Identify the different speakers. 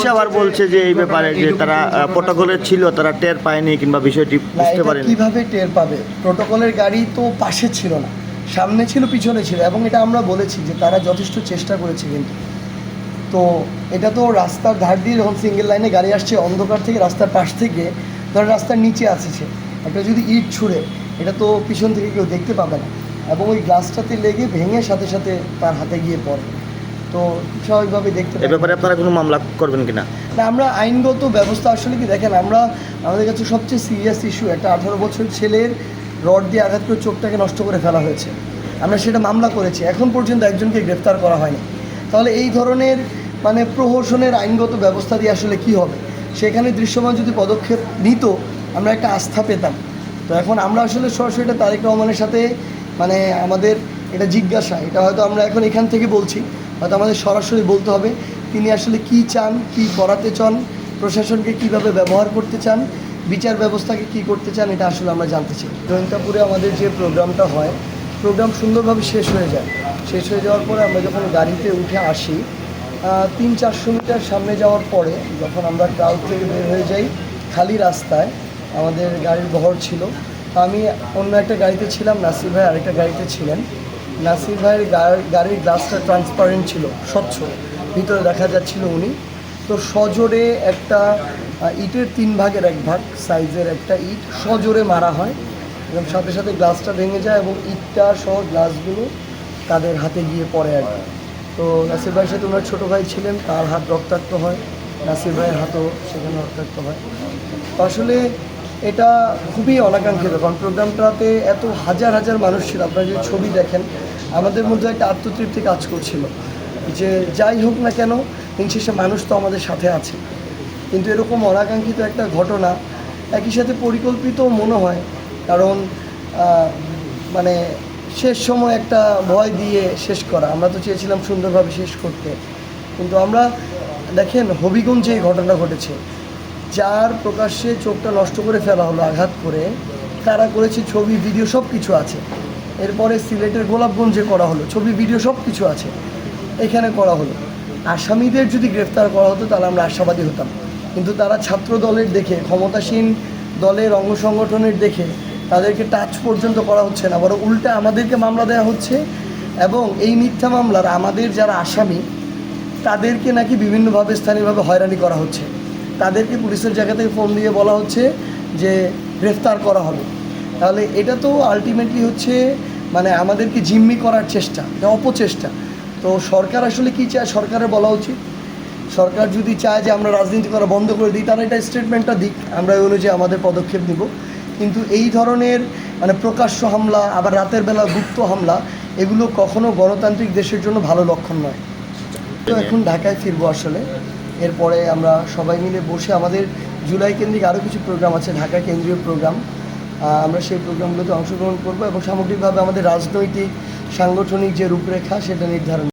Speaker 1: Police আবার বলছে যে এই ব্যাপারে যে তারা প্রোটোকলে ছিল, তারা টের পায়নি কিংবা বিষয়টি বুঝতে পারেনি।
Speaker 2: কিভাবে টের পাবে? প্রোটোকলের গাড়ি তো পাশে ছিল না, সামনে ছিল, পিছনে ছিল, এবং এটা আমরা বলেছি যে তারা যথেষ্ট চেষ্টা করেছে, কিন্তু তো এটা তো রাস্তার ধার দিয়ে যখন সিঙ্গেল লাইনে গাড়ি আসছে অন্ধকার থেকে, রাস্তার পাশ থেকে, ধর রাস্তার নিচে আসছে, একটা যদি ইট ছুঁড়ে, এটা তো পিছন থেকে কেউ দেখতে পাবে না, এবং ওই গ্লাসটাতে লেগে ভেঙে সাথে সাথে তার হাতে গিয়ে পড়ে। তো স্বাভাবিকভাবে দেখতে
Speaker 1: এ ব্যাপারে আপনারা কোনো মামলা করবেন কিনা?
Speaker 2: না, আমরা আইনগত ব্যবস্থা আসলে কি দেখেন, আমাদের কাছে সবচেয়ে সিরিয়াস ইস্যু একটা 18 বছর ছেলের রড দিয়ে আঘাত করে চোখটাকে নষ্ট করে ফেলা হয়েছে। আমরা সেটা মামলা করেছি, এখন পর্যন্ত একজনকে গ্রেফতার করা হয়নি। তাহলে এই ধরনের মানে প্রহসনের আইনগত ব্যবস্থা দিয়ে আসলে কি হবে? সেখানে দৃশ্যমান যদি পদক্ষেপ নিত, আমরা একটা আস্থা পেতাম। তো এখন আমরা আসলে সরাসরি এটা তারেক রহমানের সাথে মানে আমাদের এটা জিজ্ঞাসা, এটা হয়তো আমরা এখন এখান থেকে বলছি, হয়তো আমাদের সরাসরি বলতে হবে তিনি আসলে কি চান, কি করাতে চান, প্রশাসনকে কিভাবে ব্যবহার করতে চান, বিচার ব্যবস্থাকে কি করতে চান, এটা আসলে আমরা জানতে চাই। জয়ন্তাপুরে আমাদের যে প্রোগ্রামটা হয়, প্রোগ্রাম সুন্দরভাবে শেষ হয়ে যায়। শেষ হয়ে যাওয়ার পরে আমরা যখন গাড়িতে উঠে আসি, 300-400 মিটার সামনে যাওয়ার পরে যখন আমরা ক্রাউড থেকে বের হয়ে যাই, খালি রাস্তায় আমাদের গাড়ির বহর ছিল। আমি অন্য একটা গাড়িতে ছিলাম, নাসির ভাই আরেকটা গাড়িতে ছিলেন। নাসির ভাইয়ের গাড়ির গ্লাসটা ট্রান্সপারেন্ট ছিল, স্বচ্ছ, ভিতরে দেখা যাচ্ছিল উনি। তো সজোরে একটা ইটের 3 ভাগের 1 ভাগ সাইজের একটা ইট সজোরে মারা হয়, এবং সাথে সাথে গ্লাসটা ভেঙে যায় এবং ইটটা সহ গ্লাসগুলো তাদের হাতে গিয়ে পড়ে আর কি। তো নাসির ভাইয়ের সাথে ওনার ছোটো ভাই ছিলেন, তার হাত রক্তাক্ত হয়, নাসির ভাইয়ের হাতও সেখানে রক্তাক্ত হয়। তো আসলে এটা খুবই অনাকাঙ্ক্ষিত, কারণ প্রোগ্রামটাতে এত হাজার হাজার মানুষ ছিল। আপনারা যদি ছবি দেখেন, আমাদের মধ্যে একটা আত্মতৃপ্তি কাজ করছিল যে যাই হোক না কেন, দিন শেষে মানুষ তো আমাদের সাথে আছে। কিন্তু এরকম অনাকাঙ্ক্ষিত একটা ঘটনা একই সাথে পরিকল্পিত মনে হয়, কারণ মানে শেষ সময় একটা ভয় দিয়ে শেষ করা। আমরা তো চেয়েছিলাম সুন্দরভাবে শেষ করতে, কিন্তু আমরা দেখেন হবিগঞ্জে এই ঘটনা ঘটেছে, যার প্রকাশ্যে চোখটা নষ্ট করে ফেলা হলো আঘাত করে, তারা করেছে, ছবি ভিডিও সব কিছু আছে। এরপরে সিলেটের গোলাপগঞ্জে করা হলো, ছবি ভিডিও সব কিছু আছে, এখানে করা হলো। আসামিদের যদি গ্রেফতার করা হতো তাহলে আমরা আশাবাদী হতাম, কিন্তু তারা ছাত্র দলের দেখে, ক্ষমতাসীন দলের অঙ্গ সংগঠনের দেখে তাদেরকে টাচ পর্যন্ত করা হচ্ছে না, বরং উল্টা আমাদেরকে মামলা দেওয়া হচ্ছে, এবং এই মিথ্যা মামলার আমাদের যারা আসামি তাদেরকে নাকি বিভিন্নভাবে স্থানীয়ভাবে হয়রানি করা হচ্ছে। তাদেরকে পুলিশের জায়গা থেকে ফোন দিয়ে বলা হচ্ছে যে গ্রেফতার করা হবে। তাহলে এটা তো আলটিমেটলি হচ্ছে মানে আমাদেরকে জিম্মি করার চেষ্টা, এটা অপচেষ্টা। তো সরকার আসলে কী চায়, সরকারের বলা উচিত। সরকার যদি চায় যে আমরা রাজনীতি করা বন্ধ করে দিই, তারা এটা স্টেটমেন্টটা দিক, আমরা ওই অনুযায়ী আমাদের পদক্ষেপ নিব। কিন্তু এই ধরনের মানে প্রকাশ্য হামলা, আবার রাতের বেলা গুপ্ত হামলা, এগুলো কখনো গণতান্ত্রিক দেশের জন্য ভালো লক্ষণ নয়। তো এখন ঢাকায় ফিরবো আসলে, এরপরে আমরা সবাই মিলে বসে আমাদের জুলাই কেন্দ্রিক আরও কিছু প্রোগ্রাম আছে, ঢাকা কেন্দ্রীয় প্রোগ্রাম, আমরা সেই প্রোগ্রামগুলোতে অংশগ্রহণ করব এবং সামগ্রিকভাবে আমাদের রাজনৈতিক সাংগঠনিক যে রূপরেখা সেটা নির্ধারণ